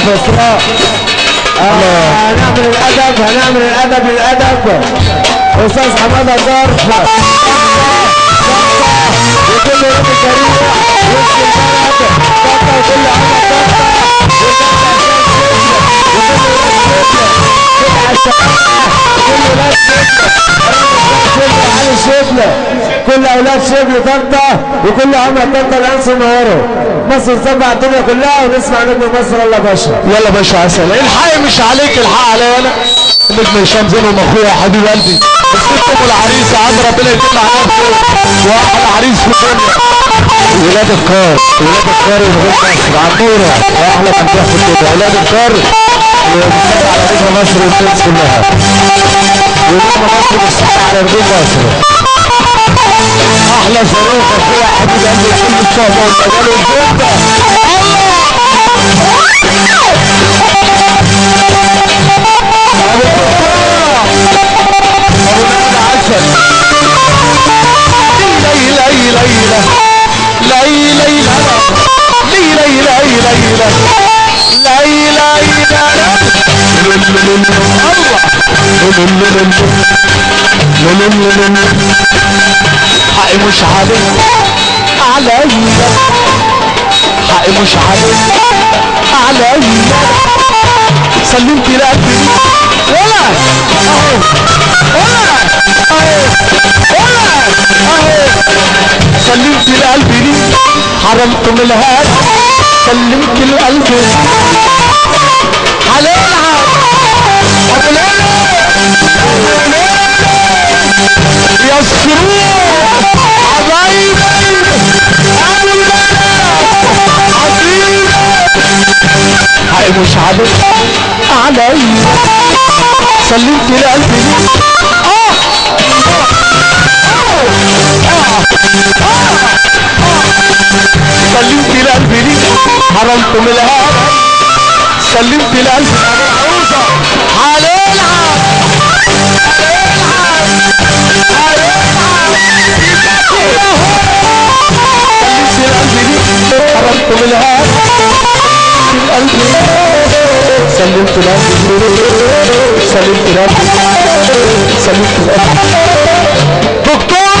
ابو اسراء. هنعمل الادب للادب. استاذ حماده ظرف وكل يوم الكريم وسط البلد طاقه وكل عمل كل اولاد شبل طنطا وكل عمر طنطا الان صنعوا مصر تسمع الدنيا كلها ونسمع نجم مصر. الله باشا. يلا باشا عسل. الحق مش عليك الحق عليا انا. النجم هشام زينهم اخويا حبيب قلبي. الست ام العريس عاد ربنا يتم على نفسه واحلى عريس في الدنيا. ولاد الكار ونجوم مصر عموره واحلى تنبيه في الدنيا. ولاد الكار وبنسمع على نجم مصر والناس كلها. ونجم مصر بتسمع على نجوم مصر. احلى صاروخ اخويا حبيب قلبي كل الصعبه والمجال والجده. حقي مش عليك عليا، حقي مش عليك عليا. سلمت لقلبي ولا اهو ولا اهو ولا اهو. سلمت لقلبي ليه حرمت من الهاد. سلمت لقلبي عليها ابو ليلى يا السرور حبايبي ابو البلد عظيم. حقي مش عليك عليا. سلمت لقلبي ليه سلمت لقلبي ليه حرمت من الهوى. سلمت لقلبي عروسه هنلعب حرمت من الهوى. سلمت لقلبي سلمت لقلبي سلمت لقلبي. دكتورة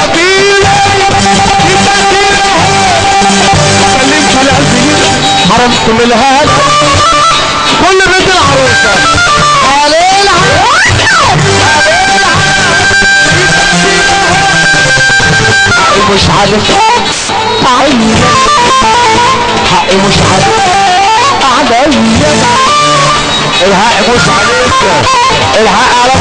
عبيلة سلمت لقلبي حرمت من الهوى. كل بيت العروسة حقي مش عليك عليا. حقي مش عليك عليا. الحق مش عليك الحق على